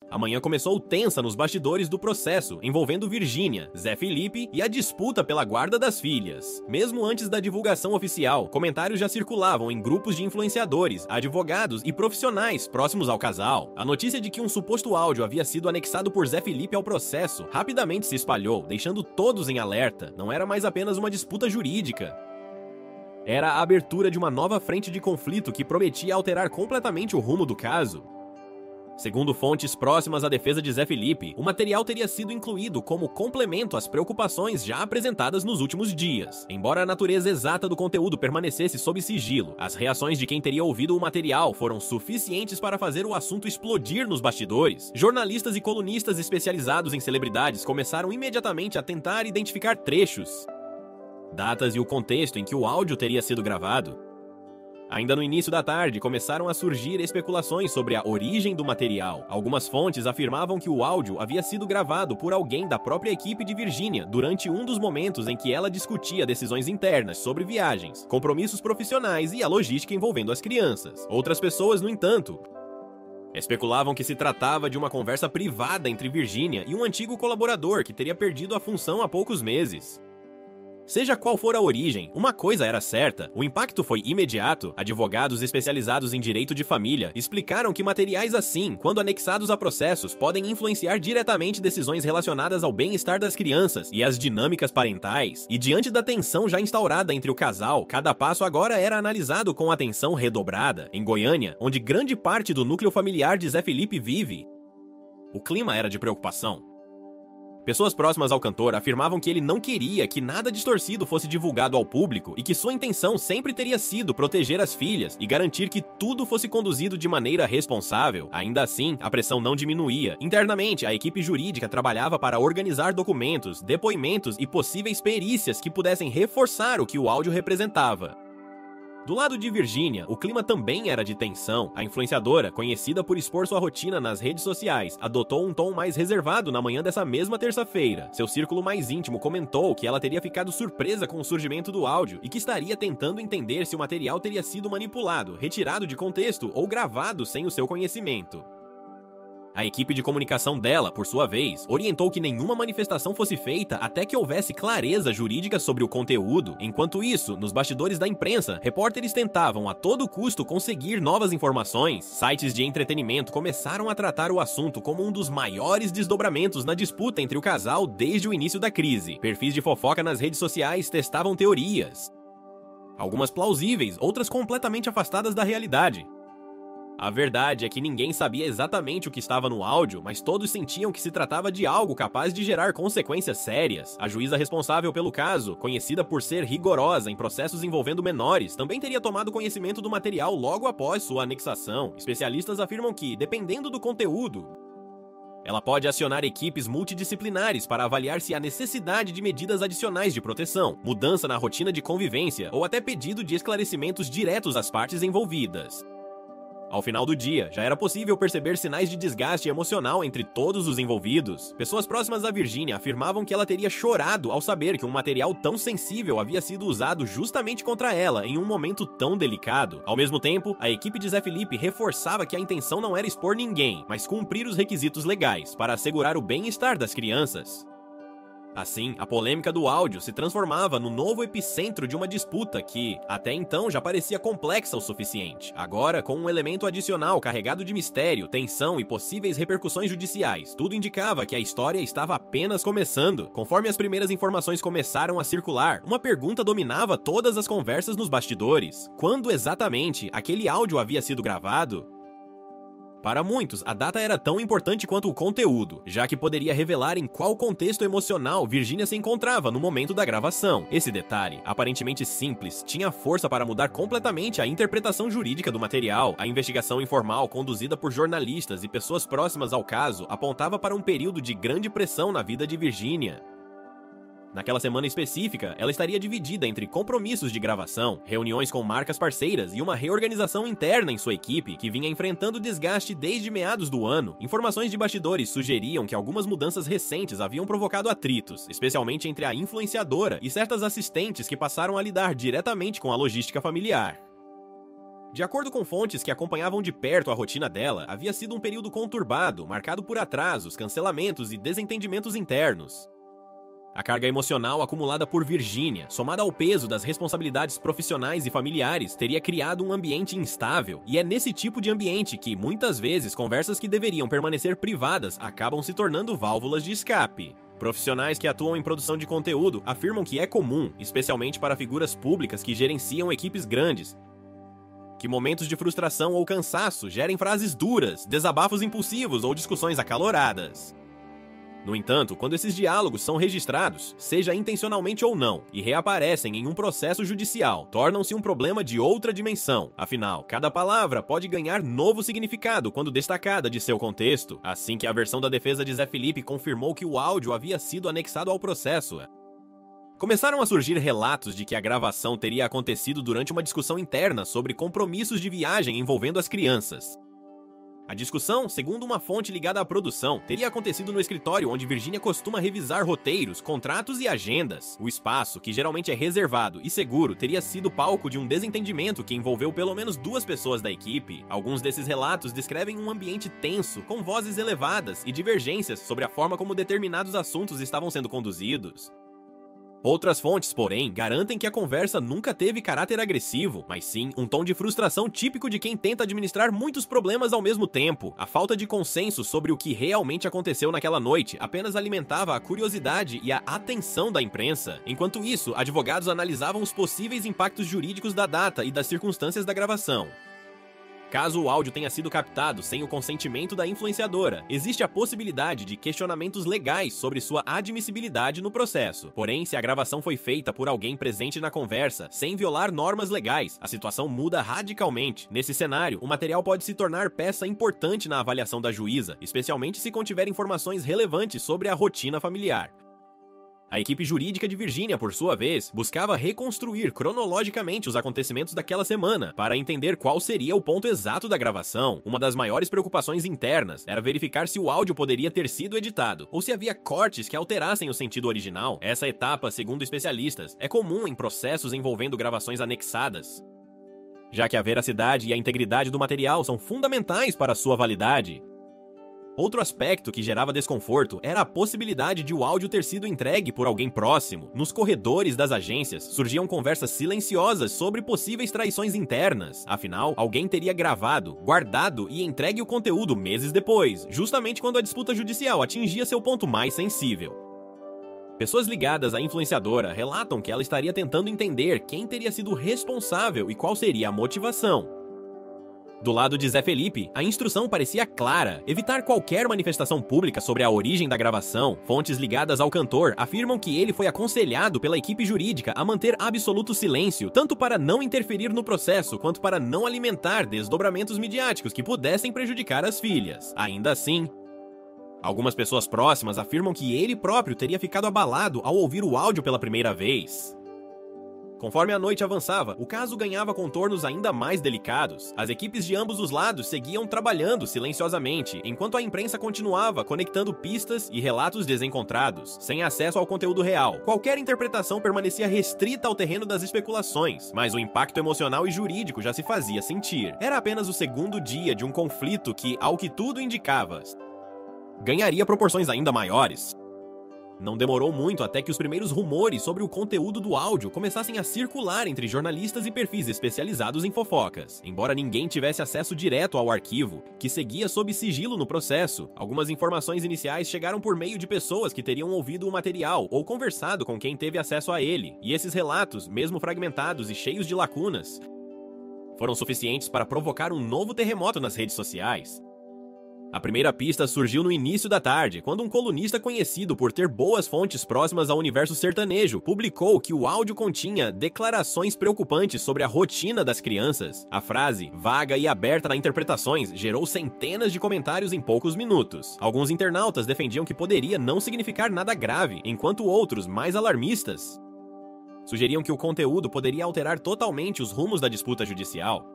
A manhã começou tensa nos bastidores do processo, envolvendo Virgínia, Zé Felipe e a disputa pela guarda das filhas. Mesmo antes da divulgação oficial, comentários já circulavam em grupos de influenciadores, advogados e profissionais próximos ao casal. A notícia de que um suposto áudio havia sido anexado por Zé Felipe ao processo rapidamente se espalhou, deixando todos em alerta. Não era mais apenas uma disputa jurídica. Era a abertura de uma nova frente de conflito que prometia alterar completamente o rumo do caso. Segundo fontes próximas à defesa de Zé Felipe, o material teria sido incluído como complemento às preocupações já apresentadas nos últimos dias. Embora a natureza exata do conteúdo permanecesse sob sigilo, as reações de quem teria ouvido o material foram suficientes para fazer o assunto explodir nos bastidores. Jornalistas e colunistas especializados em celebridades começaram imediatamente a tentar identificar trechos, datas e o contexto em que o áudio teria sido gravado. Ainda no início da tarde, começaram a surgir especulações sobre a origem do material. Algumas fontes afirmavam que o áudio havia sido gravado por alguém da própria equipe de Virgínia durante um dos momentos em que ela discutia decisões internas sobre viagens, compromissos profissionais e a logística envolvendo as crianças. Outras pessoas, no entanto, especulavam que se tratava de uma conversa privada entre Virgínia e um antigo colaborador que teria perdido a função há poucos meses. Seja qual for a origem, uma coisa era certa: o impacto foi imediato. Advogados especializados em direito de família explicaram que materiais assim, quando anexados a processos, podem influenciar diretamente decisões relacionadas ao bem-estar das crianças e às dinâmicas parentais. E diante da tensão já instaurada entre o casal, cada passo agora era analisado com atenção redobrada. Em Goiânia, onde grande parte do núcleo familiar de Zé Felipe vive, o clima era de preocupação. Pessoas próximas ao cantor afirmavam que ele não queria que nada distorcido fosse divulgado ao público e que sua intenção sempre teria sido proteger as filhas e garantir que tudo fosse conduzido de maneira responsável. Ainda assim, a pressão não diminuía. Internamente, a equipe jurídica trabalhava para organizar documentos, depoimentos e possíveis perícias que pudessem reforçar o que o áudio representava. Do lado de Virgínia, o clima também era de tensão. A influenciadora, conhecida por expor sua rotina nas redes sociais, adotou um tom mais reservado na manhã dessa mesma terça-feira. Seu círculo mais íntimo comentou que ela teria ficado surpresa com o surgimento do áudio e que estaria tentando entender se o material teria sido manipulado, retirado de contexto ou gravado sem o seu conhecimento. A equipe de comunicação dela, por sua vez, orientou que nenhuma manifestação fosse feita até que houvesse clareza jurídica sobre o conteúdo. Enquanto isso, nos bastidores da imprensa, repórteres tentavam a todo custo conseguir novas informações. Sites de entretenimento começaram a tratar o assunto como um dos maiores desdobramentos na disputa entre o casal desde o início da crise. Perfis de fofoca nas redes sociais testavam teorias, algumas plausíveis, outras completamente afastadas da realidade. A verdade é que ninguém sabia exatamente o que estava no áudio, mas todos sentiam que se tratava de algo capaz de gerar consequências sérias. A juíza responsável pelo caso, conhecida por ser rigorosa em processos envolvendo menores, também teria tomado conhecimento do material logo após sua anexação. Especialistas afirmam que, dependendo do conteúdo, ela pode acionar equipes multidisciplinares para avaliar se há necessidade de medidas adicionais de proteção, mudança na rotina de convivência ou até pedido de esclarecimentos diretos às partes envolvidas. Ao final do dia, já era possível perceber sinais de desgaste emocional entre todos os envolvidos. Pessoas próximas a Virgínia afirmavam que ela teria chorado ao saber que um material tão sensível havia sido usado justamente contra ela em um momento tão delicado. Ao mesmo tempo, a equipe de Zé Felipe reforçava que a intenção não era expor ninguém, mas cumprir os requisitos legais para assegurar o bem-estar das crianças. Assim, a polêmica do áudio se transformava no novo epicentro de uma disputa que, até então, já parecia complexa o suficiente. Agora, com um elemento adicional carregado de mistério, tensão e possíveis repercussões judiciais, tudo indicava que a história estava apenas começando. Conforme as primeiras informações começaram a circular, uma pergunta dominava todas as conversas nos bastidores: quando exatamente aquele áudio havia sido gravado? Para muitos, a data era tão importante quanto o conteúdo, já que poderia revelar em qual contexto emocional Virgínia se encontrava no momento da gravação. Esse detalhe, aparentemente simples, tinha força para mudar completamente a interpretação jurídica do material. A investigação informal, conduzida por jornalistas e pessoas próximas ao caso, apontava para um período de grande pressão na vida de Virgínia. Naquela semana específica, ela estaria dividida entre compromissos de gravação, reuniões com marcas parceiras e uma reorganização interna em sua equipe, que vinha enfrentando desgaste desde meados do ano. Informações de bastidores sugeriam que algumas mudanças recentes haviam provocado atritos, especialmente entre a influenciadora e certas assistentes que passaram a lidar diretamente com a logística familiar. De acordo com fontes que acompanhavam de perto a rotina dela, havia sido um período conturbado, marcado por atrasos, cancelamentos e desentendimentos internos. A carga emocional acumulada por Virginia, somada ao peso das responsabilidades profissionais e familiares, teria criado um ambiente instável, e é nesse tipo de ambiente que, muitas vezes, conversas que deveriam permanecer privadas acabam se tornando válvulas de escape. Profissionais que atuam em produção de conteúdo afirmam que é comum, especialmente para figuras públicas que gerenciam equipes grandes, que momentos de frustração ou cansaço gerem frases duras, desabafos impulsivos ou discussões acaloradas. No entanto, quando esses diálogos são registrados, seja intencionalmente ou não, e reaparecem em um processo judicial, tornam-se um problema de outra dimensão. Afinal, cada palavra pode ganhar novo significado quando destacada de seu contexto, assim que a versão da defesa de Zé Felipe confirmou que o áudio havia sido anexado ao processo. Começaram a surgir relatos de que a gravação teria acontecido durante uma discussão interna sobre compromissos de viagem envolvendo as crianças. A discussão, segundo uma fonte ligada à produção, teria acontecido no escritório onde Virginia costuma revisar roteiros, contratos e agendas. O espaço, que geralmente é reservado e seguro, teria sido palco de um desentendimento que envolveu pelo menos 2 pessoas da equipe. Alguns desses relatos descrevem um ambiente tenso, com vozes elevadas e divergências sobre a forma como determinados assuntos estavam sendo conduzidos. Outras fontes, porém, garantem que a conversa nunca teve caráter agressivo, mas sim um tom de frustração típico de quem tenta administrar muitos problemas ao mesmo tempo. A falta de consenso sobre o que realmente aconteceu naquela noite apenas alimentava a curiosidade e a atenção da imprensa. Enquanto isso, advogados analisavam os possíveis impactos jurídicos da data e das circunstâncias da gravação. Caso o áudio tenha sido captado sem o consentimento da influenciadora, existe a possibilidade de questionamentos legais sobre sua admissibilidade no processo. Porém, se a gravação foi feita por alguém presente na conversa, sem violar normas legais, a situação muda radicalmente. Nesse cenário, o material pode se tornar peça importante na avaliação da juíza, especialmente se contiver informações relevantes sobre a rotina familiar. A equipe jurídica de Virginia, por sua vez, buscava reconstruir cronologicamente os acontecimentos daquela semana para entender qual seria o ponto exato da gravação. Uma das maiores preocupações internas era verificar se o áudio poderia ter sido editado, ou se havia cortes que alterassem o sentido original. Essa etapa, segundo especialistas, é comum em processos envolvendo gravações anexadas, já que a veracidade e a integridade do material são fundamentais para sua validade. Outro aspecto que gerava desconforto era a possibilidade de o áudio ter sido entregue por alguém próximo. Nos corredores das agências, surgiam conversas silenciosas sobre possíveis traições internas. Afinal, alguém teria gravado, guardado e entregue o conteúdo meses depois, justamente quando a disputa judicial atingia seu ponto mais sensível. Pessoas ligadas à influenciadora relatam que ela estaria tentando entender quem teria sido responsável e qual seria a motivação. Do lado de Zé Felipe, a instrução parecia clara: evitar qualquer manifestação pública sobre a origem da gravação. Fontes ligadas ao cantor afirmam que ele foi aconselhado pela equipe jurídica a manter absoluto silêncio, tanto para não interferir no processo, quanto para não alimentar desdobramentos midiáticos que pudessem prejudicar as filhas. Ainda assim, algumas pessoas próximas afirmam que ele próprio teria ficado abalado ao ouvir o áudio pela primeira vez. Conforme a noite avançava, o caso ganhava contornos ainda mais delicados. As equipes de ambos os lados seguiam trabalhando silenciosamente, enquanto a imprensa continuava conectando pistas e relatos desencontrados, sem acesso ao conteúdo real. Qualquer interpretação permanecia restrita ao terreno das especulações, mas o impacto emocional e jurídico já se fazia sentir. Era apenas o segundo dia de um conflito que, ao que tudo indicava, ganharia proporções ainda maiores. Não demorou muito até que os primeiros rumores sobre o conteúdo do áudio começassem a circular entre jornalistas e perfis especializados em fofocas. Embora ninguém tivesse acesso direto ao arquivo, que seguia sob sigilo no processo, algumas informações iniciais chegaram por meio de pessoas que teriam ouvido o material ou conversado com quem teve acesso a ele, e esses relatos, mesmo fragmentados e cheios de lacunas, foram suficientes para provocar um novo terremoto nas redes sociais. A primeira pista surgiu no início da tarde, quando um colunista conhecido por ter boas fontes próximas ao universo sertanejo publicou que o áudio continha declarações preocupantes sobre a rotina das crianças. A frase, vaga e aberta a interpretações, gerou centenas de comentários em poucos minutos. Alguns internautas defendiam que poderia não significar nada grave, enquanto outros, mais alarmistas, sugeriam que o conteúdo poderia alterar totalmente os rumos da disputa judicial.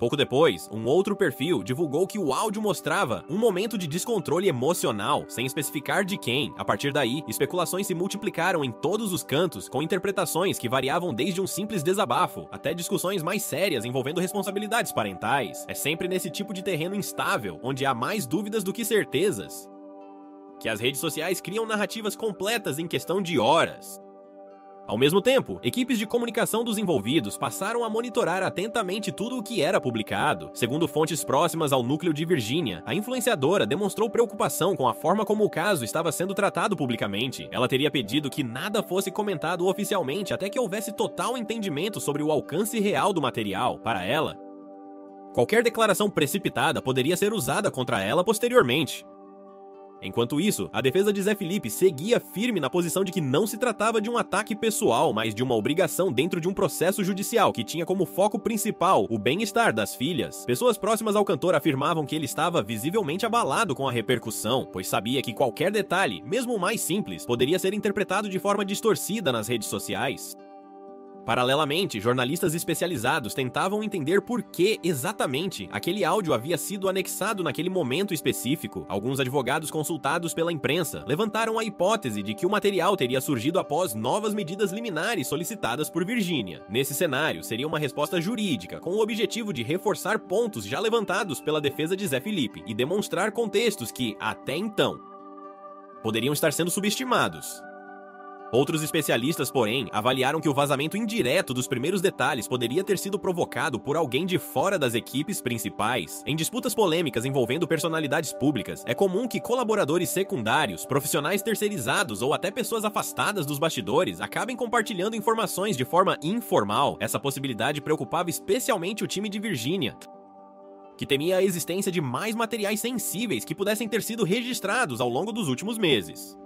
Pouco depois, um outro perfil divulgou que o áudio mostrava um momento de descontrole emocional, sem especificar de quem. A partir daí, especulações se multiplicaram em todos os cantos, com interpretações que variavam desde um simples desabafo até discussões mais sérias envolvendo responsabilidades parentais. É sempre nesse tipo de terreno instável, onde há mais dúvidas do que certezas, que as redes sociais criam narrativas completas em questão de horas. Ao mesmo tempo, equipes de comunicação dos envolvidos passaram a monitorar atentamente tudo o que era publicado. Segundo fontes próximas ao núcleo de Virginia, a influenciadora demonstrou preocupação com a forma como o caso estava sendo tratado publicamente. Ela teria pedido que nada fosse comentado oficialmente até que houvesse total entendimento sobre o alcance real do material. Para ela, qualquer declaração precipitada poderia ser usada contra ela posteriormente. Enquanto isso, a defesa de Zé Felipe seguia firme na posição de que não se tratava de um ataque pessoal, mas de uma obrigação dentro de um processo judicial que tinha como foco principal o bem-estar das filhas. Pessoas próximas ao cantor afirmavam que ele estava visivelmente abalado com a repercussão, pois sabia que qualquer detalhe, mesmo o mais simples, poderia ser interpretado de forma distorcida nas redes sociais. Paralelamente, jornalistas especializados tentavam entender por que, exatamente, aquele áudio havia sido anexado naquele momento específico. Alguns advogados consultados pela imprensa levantaram a hipótese de que o material teria surgido após novas medidas liminares solicitadas por Virginia. Nesse cenário, seria uma resposta jurídica, com o objetivo de reforçar pontos já levantados pela defesa de Zé Felipe e demonstrar contextos que, até então, poderiam estar sendo subestimados. Outros especialistas, porém, avaliaram que o vazamento indireto dos primeiros detalhes poderia ter sido provocado por alguém de fora das equipes principais. Em disputas polêmicas envolvendo personalidades públicas, é comum que colaboradores secundários, profissionais terceirizados ou até pessoas afastadas dos bastidores acabem compartilhando informações de forma informal. Essa possibilidade preocupava especialmente o time de Virginia, que temia a existência de mais materiais sensíveis que pudessem ter sido registrados ao longo dos últimos meses.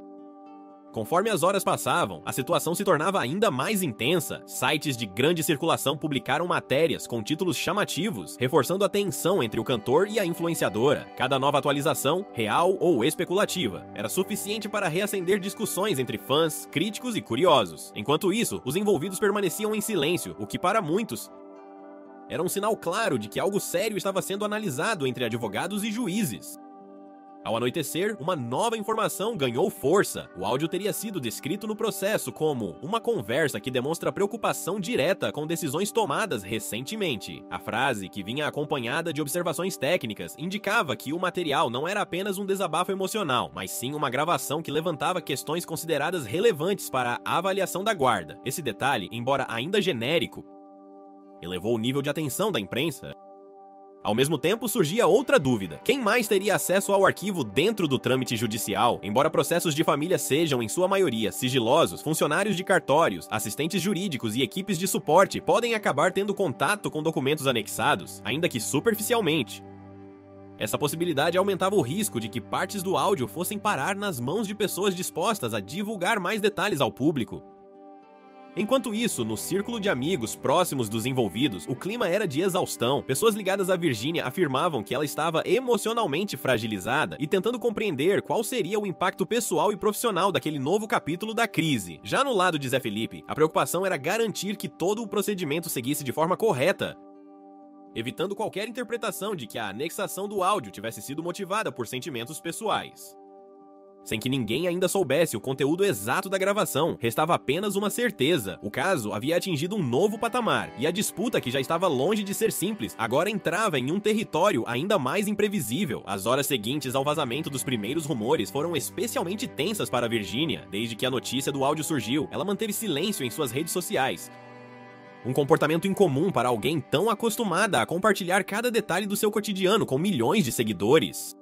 Conforme as horas passavam, a situação se tornava ainda mais intensa. Sites de grande circulação publicaram matérias com títulos chamativos, reforçando a tensão entre o cantor e a influenciadora. Cada nova atualização, real ou especulativa, era suficiente para reacender discussões entre fãs, críticos e curiosos. Enquanto isso, os envolvidos permaneciam em silêncio, o que para muitos era um sinal claro de que algo sério estava sendo analisado entre advogados e juízes. Ao anoitecer, uma nova informação ganhou força. O áudio teria sido descrito no processo como uma conversa que demonstra preocupação direta com decisões tomadas recentemente. A frase, que vinha acompanhada de observações técnicas, indicava que o material não era apenas um desabafo emocional, mas sim uma gravação que levantava questões consideradas relevantes para a avaliação da guarda. Esse detalhe, embora ainda genérico, elevou o nível de atenção da imprensa. Ao mesmo tempo, surgia outra dúvida. Quem mais teria acesso ao arquivo dentro do trâmite judicial? Embora processos de família sejam, em sua maioria, sigilosos, funcionários de cartórios, assistentes jurídicos e equipes de suporte podem acabar tendo contato com documentos anexados, ainda que superficialmente. Essa possibilidade aumentava o risco de que partes do áudio fossem parar nas mãos de pessoas dispostas a divulgar mais detalhes ao público. Enquanto isso, no círculo de amigos próximos dos envolvidos, o clima era de exaustão. Pessoas ligadas a Virginia afirmavam que ela estava emocionalmente fragilizada e tentando compreender qual seria o impacto pessoal e profissional daquele novo capítulo da crise. Já no lado de Zé Felipe, a preocupação era garantir que todo o procedimento seguisse de forma correta, evitando qualquer interpretação de que a anexação do áudio tivesse sido motivada por sentimentos pessoais. Sem que ninguém ainda soubesse o conteúdo exato da gravação, restava apenas uma certeza: o caso havia atingido um novo patamar, e a disputa, que já estava longe de ser simples, agora entrava em um território ainda mais imprevisível. As horas seguintes ao vazamento dos primeiros rumores foram especialmente tensas para Virginia. Desde que a notícia do áudio surgiu, ela manteve silêncio em suas redes sociais. Um comportamento incomum para alguém tão acostumada a compartilhar cada detalhe do seu cotidiano com milhões de seguidores.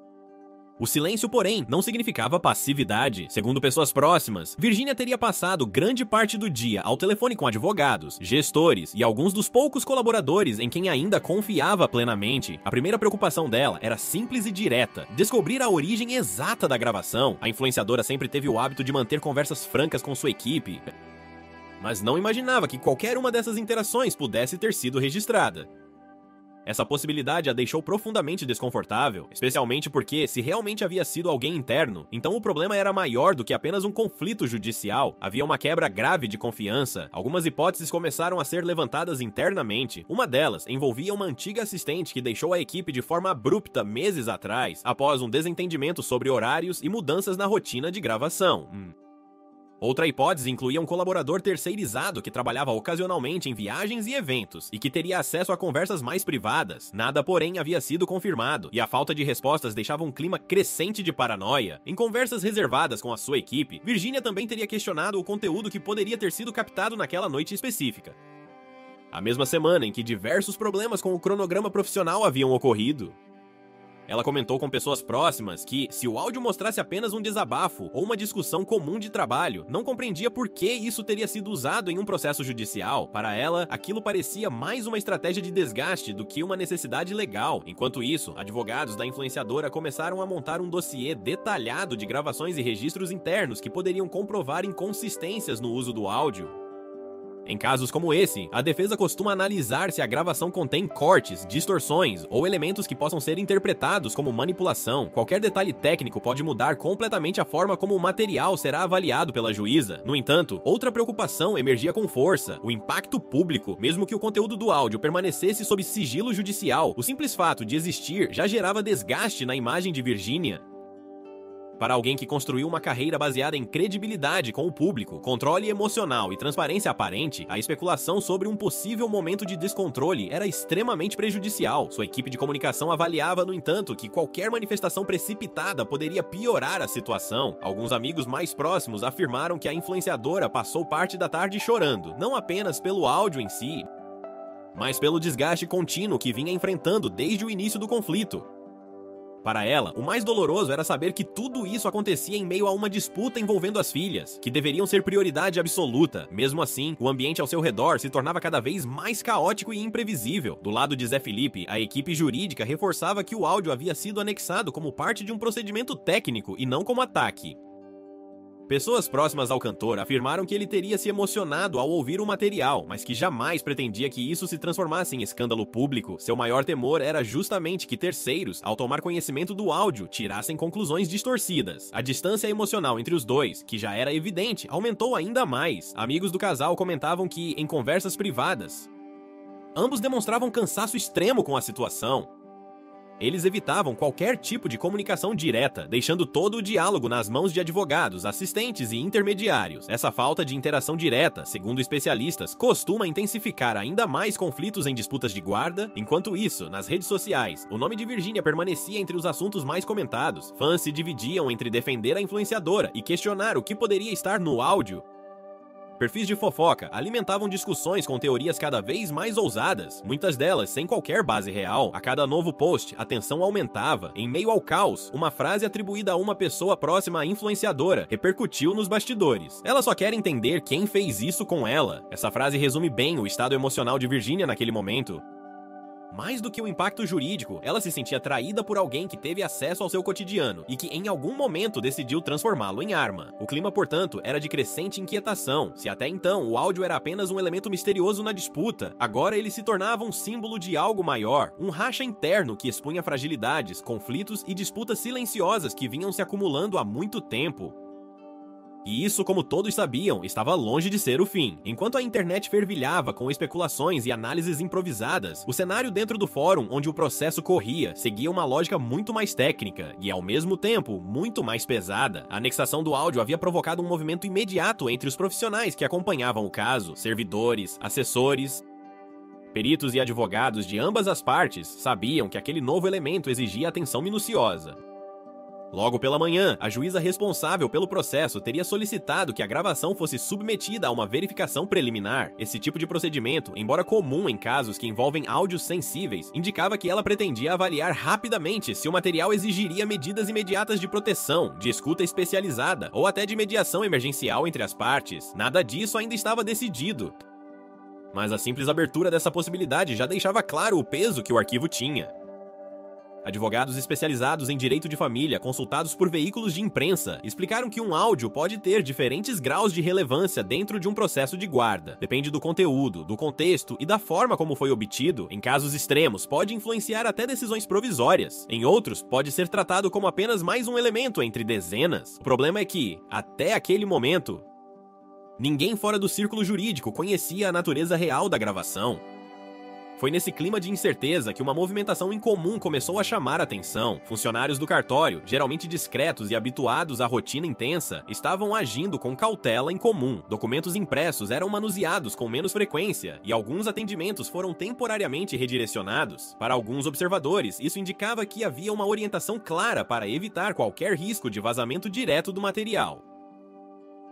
O silêncio, porém, não significava passividade. Segundo pessoas próximas, Virginia teria passado grande parte do dia ao telefone com advogados, gestores e alguns dos poucos colaboradores em quem ainda confiava plenamente. A primeira preocupação dela era simples e direta: descobrir a origem exata da gravação. A influenciadora sempre teve o hábito de manter conversas francas com sua equipe, mas não imaginava que qualquer uma dessas interações pudesse ter sido registrada. Essa possibilidade a deixou profundamente desconfortável, especialmente porque, se realmente havia sido alguém interno, então o problema era maior do que apenas um conflito judicial. Havia uma quebra grave de confiança. Algumas hipóteses começaram a ser levantadas internamente. Uma delas envolvia uma antiga assistente que deixou a equipe de forma abrupta meses atrás, após um desentendimento sobre horários e mudanças na rotina de gravação. Outra hipótese incluía um colaborador terceirizado que trabalhava ocasionalmente em viagens e eventos e que teria acesso a conversas mais privadas. Nada, porém, havia sido confirmado, e a falta de respostas deixava um clima crescente de paranoia. Em conversas reservadas com a sua equipe, Virginia também teria questionado o conteúdo que poderia ter sido captado naquela noite específica. A mesma semana em que diversos problemas com o cronograma profissional haviam ocorrido. Ela comentou com pessoas próximas que, se o áudio mostrasse apenas um desabafo ou uma discussão comum de trabalho, não compreendia por que isso teria sido usado em um processo judicial. Para ela, aquilo parecia mais uma estratégia de desgaste do que uma necessidade legal. Enquanto isso, advogados da influenciadora começaram a montar um dossiê detalhado de gravações e registros internos que poderiam comprovar inconsistências no uso do áudio. Em casos como esse, a defesa costuma analisar se a gravação contém cortes, distorções ou elementos que possam ser interpretados como manipulação. Qualquer detalhe técnico pode mudar completamente a forma como o material será avaliado pela juíza. No entanto, outra preocupação emergia com força: o impacto público. Mesmo que o conteúdo do áudio permanecesse sob sigilo judicial, o simples fato de existir já gerava desgaste na imagem de Virginia. Para alguém que construiu uma carreira baseada em credibilidade com o público, controle emocional e transparência aparente, a especulação sobre um possível momento de descontrole era extremamente prejudicial. Sua equipe de comunicação avaliava, no entanto, que qualquer manifestação precipitada poderia piorar a situação. Alguns amigos mais próximos afirmaram que a influenciadora passou parte da tarde chorando, não apenas pelo áudio em si, mas pelo desgaste contínuo que vinha enfrentando desde o início do conflito. Para ela, o mais doloroso era saber que tudo isso acontecia em meio a uma disputa envolvendo as filhas, que deveriam ser prioridade absoluta. Mesmo assim, o ambiente ao seu redor se tornava cada vez mais caótico e imprevisível. Do lado de Zé Felipe, a equipe jurídica reforçava que o áudio havia sido anexado como parte de um procedimento técnico e não como ataque. Pessoas próximas ao cantor afirmaram que ele teria se emocionado ao ouvir o material, mas que jamais pretendia que isso se transformasse em escândalo público. Seu maior temor era justamente que terceiros, ao tomar conhecimento do áudio, tirassem conclusões distorcidas. A distância emocional entre os dois, que já era evidente, aumentou ainda mais. Amigos do casal comentavam que, em conversas privadas, ambos demonstravam cansaço extremo com a situação. Eles evitavam qualquer tipo de comunicação direta, deixando todo o diálogo nas mãos de advogados, assistentes e intermediários. Essa falta de interação direta, segundo especialistas, costuma intensificar ainda mais conflitos em disputas de guarda. Enquanto isso, nas redes sociais, o nome de Virginia permanecia entre os assuntos mais comentados. Fãs se dividiam entre defender a influenciadora e questionar o que poderia estar no áudio. Perfis de fofoca alimentavam discussões com teorias cada vez mais ousadas, muitas delas sem qualquer base real. A cada novo post, a tensão aumentava. Em meio ao caos, uma frase atribuída a uma pessoa próxima à influenciadora repercutiu nos bastidores. Ela só quer entender quem fez isso com ela. Essa frase resume bem o estado emocional de Virginia naquele momento. Mais do que o impacto jurídico, ela se sentia atraída por alguém que teve acesso ao seu cotidiano e que em algum momento decidiu transformá-lo em arma. O clima, portanto, era de crescente inquietação. Se até então o áudio era apenas um elemento misterioso na disputa, agora ele se tornava um símbolo de algo maior, um racha interno que expunha fragilidades, conflitos e disputas silenciosas que vinham se acumulando há muito tempo. E isso, como todos sabiam, estava longe de ser o fim. Enquanto a internet fervilhava com especulações e análises improvisadas, o cenário dentro do fórum onde o processo corria seguia uma lógica muito mais técnica e, ao mesmo tempo, muito mais pesada. A anexação do áudio havia provocado um movimento imediato entre os profissionais que acompanhavam o caso, servidores, assessores. Peritos e advogados de ambas as partes sabiam que aquele novo elemento exigia atenção minuciosa. Logo pela manhã, a juíza responsável pelo processo teria solicitado que a gravação fosse submetida a uma verificação preliminar. Esse tipo de procedimento, embora comum em casos que envolvem áudios sensíveis, indicava que ela pretendia avaliar rapidamente se o material exigiria medidas imediatas de proteção, de escuta especializada ou até de mediação emergencial entre as partes. Nada disso ainda estava decidido. Mas a simples abertura dessa possibilidade já deixava claro o peso que o arquivo tinha. Advogados especializados em direito de família, consultados por veículos de imprensa, explicaram que um áudio pode ter diferentes graus de relevância dentro de um processo de guarda. Depende do conteúdo, do contexto e da forma como foi obtido. Em casos extremos, pode influenciar até decisões provisórias. Em outros, pode ser tratado como apenas mais um elemento entre dezenas. O problema é que, até aquele momento, ninguém fora do círculo jurídico conhecia a natureza real da gravação. Foi nesse clima de incerteza que uma movimentação incomum começou a chamar a atenção. Funcionários do cartório, geralmente discretos e habituados à rotina intensa, estavam agindo com cautela incomum. Documentos impressos eram manuseados com menos frequência e alguns atendimentos foram temporariamente redirecionados. Para alguns observadores, isso indicava que havia uma orientação clara para evitar qualquer risco de vazamento direto do material.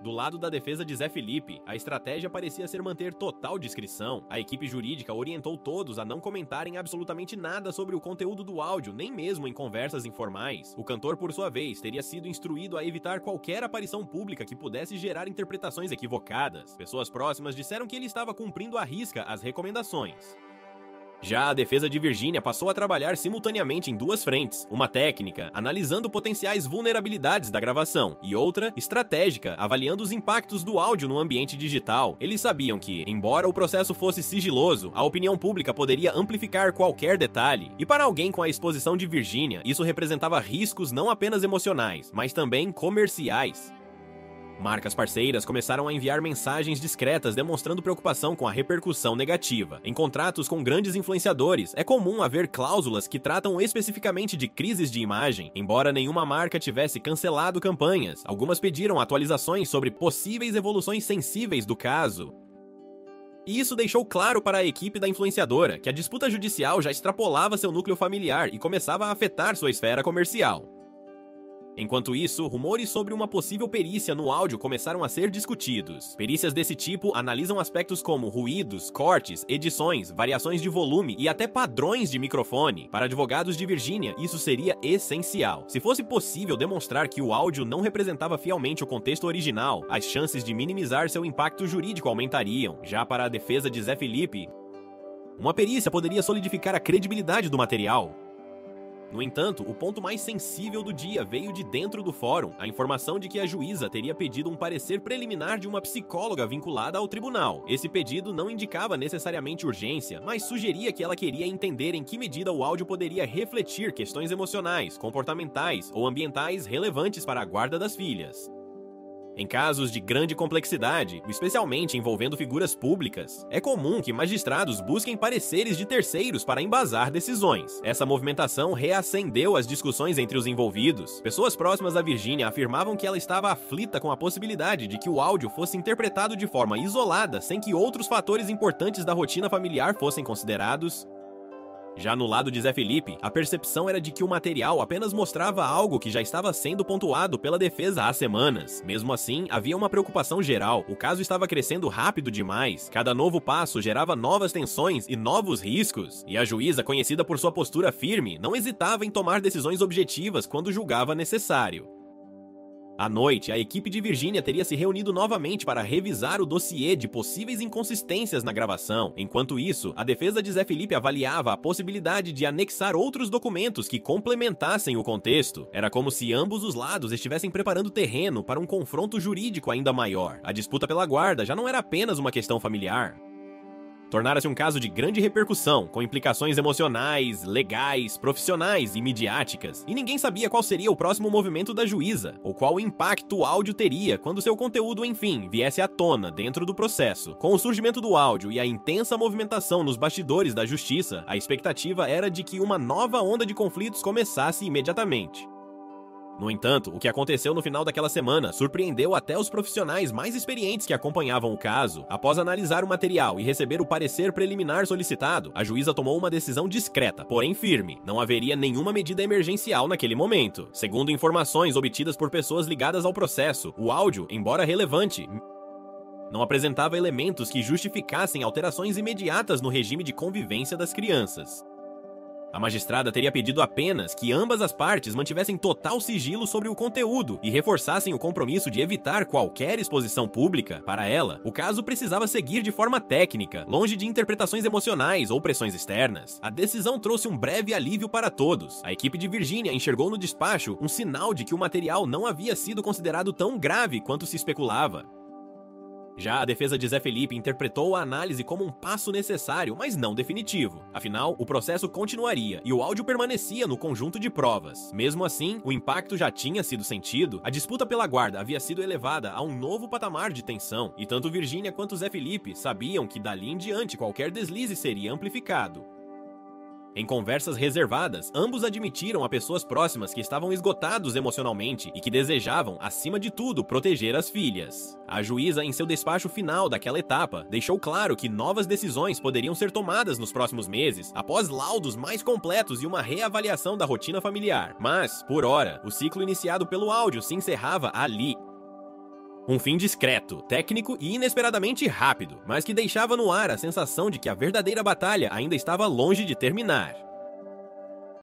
Do lado da defesa de Zé Felipe, a estratégia parecia ser manter total discrição. A equipe jurídica orientou todos a não comentarem absolutamente nada sobre o conteúdo do áudio, nem mesmo em conversas informais. O cantor, por sua vez, teria sido instruído a evitar qualquer aparição pública que pudesse gerar interpretações equivocadas. Pessoas próximas disseram que ele estava cumprindo à risca as recomendações. Já a defesa de Virgínia passou a trabalhar simultaneamente em duas frentes, uma técnica, analisando potenciais vulnerabilidades da gravação, e outra, estratégica, avaliando os impactos do áudio no ambiente digital. Eles sabiam que, embora o processo fosse sigiloso, a opinião pública poderia amplificar qualquer detalhe, e para alguém com a exposição de Virgínia, isso representava riscos não apenas emocionais, mas também comerciais. Marcas parceiras começaram a enviar mensagens discretas demonstrando preocupação com a repercussão negativa. Em contratos com grandes influenciadores, é comum haver cláusulas que tratam especificamente de crises de imagem. Embora nenhuma marca tivesse cancelado campanhas, algumas pediram atualizações sobre possíveis evoluções sensíveis do caso. E isso deixou claro para a equipe da influenciadora que a disputa judicial já extrapolava seu núcleo familiar e começava a afetar sua esfera comercial. Enquanto isso, rumores sobre uma possível perícia no áudio começaram a ser discutidos. Perícias desse tipo analisam aspectos como ruídos, cortes, edições, variações de volume e até padrões de microfone. Para advogados de Virgínia, isso seria essencial. Se fosse possível demonstrar que o áudio não representava fielmente o contexto original, as chances de minimizar seu impacto jurídico aumentariam. Já para a defesa de Zé Felipe, uma perícia poderia solidificar a credibilidade do material. No entanto, o ponto mais sensível do dia veio de dentro do fórum, a informação de que a juíza teria pedido um parecer preliminar de uma psicóloga vinculada ao tribunal. Esse pedido não indicava necessariamente urgência, mas sugeria que ela queria entender em que medida o áudio poderia refletir questões emocionais, comportamentais ou ambientais relevantes para a guarda das filhas. Em casos de grande complexidade, especialmente envolvendo figuras públicas, é comum que magistrados busquem pareceres de terceiros para embasar decisões. Essa movimentação reacendeu as discussões entre os envolvidos. Pessoas próximas a Virgínia afirmavam que ela estava aflita com a possibilidade de que o áudio fosse interpretado de forma isolada, sem que outros fatores importantes da rotina familiar fossem considerados. Já no lado de Zé Felipe, a percepção era de que o material apenas mostrava algo que já estava sendo pontuado pela defesa há semanas. Mesmo assim, havia uma preocupação geral. O caso estava crescendo rápido demais. Cada novo passo gerava novas tensões e novos riscos. E a juíza, conhecida por sua postura firme, não hesitava em tomar decisões objetivas quando julgava necessário. À noite, a equipe de Virgínia teria se reunido novamente para revisar o dossiê de possíveis inconsistências na gravação. Enquanto isso, a defesa de Zé Felipe avaliava a possibilidade de anexar outros documentos que complementassem o contexto. Era como se ambos os lados estivessem preparando terreno para um confronto jurídico ainda maior. A disputa pela guarda já não era apenas uma questão familiar. Tornara-se um caso de grande repercussão, com implicações emocionais, legais, profissionais e midiáticas, e ninguém sabia qual seria o próximo movimento da juíza, ou qual impacto o áudio teria quando seu conteúdo, enfim, viesse à tona dentro do processo. Com o surgimento do áudio e a intensa movimentação nos bastidores da justiça, a expectativa era de que uma nova onda de conflitos começasse imediatamente. No entanto, o que aconteceu no final daquela semana surpreendeu até os profissionais mais experientes que acompanhavam o caso. Após analisar o material e receber o parecer preliminar solicitado, a juíza tomou uma decisão discreta, porém firme. Não haveria nenhuma medida emergencial naquele momento. Segundo informações obtidas por pessoas ligadas ao processo, o áudio, embora relevante, não apresentava elementos que justificassem alterações imediatas no regime de convivência das crianças. A magistrada teria pedido apenas que ambas as partes mantivessem total sigilo sobre o conteúdo e reforçassem o compromisso de evitar qualquer exposição pública. Para ela, o caso precisava seguir de forma técnica, longe de interpretações emocionais ou pressões externas. A decisão trouxe um breve alívio para todos. A equipe de Virginia enxergou no despacho um sinal de que o material não havia sido considerado tão grave quanto se especulava. Já a defesa de Zé Felipe interpretou a análise como um passo necessário, mas não definitivo. Afinal, o processo continuaria e o áudio permanecia no conjunto de provas. Mesmo assim, o impacto já tinha sido sentido, a disputa pela guarda havia sido elevada a um novo patamar de tensão, e tanto Virginia quanto Zé Felipe sabiam que dali em diante qualquer deslize seria amplificado. Em conversas reservadas, ambos admitiram a pessoas próximas que estavam esgotados emocionalmente e que desejavam, acima de tudo, proteger as filhas. A juíza, em seu despacho final daquela etapa, deixou claro que novas decisões poderiam ser tomadas nos próximos meses, após laudos mais completos e uma reavaliação da rotina familiar. Mas, por hora, o ciclo iniciado pelo áudio se encerrava ali. Um fim discreto, técnico e inesperadamente rápido, mas que deixava no ar a sensação de que a verdadeira batalha ainda estava longe de terminar.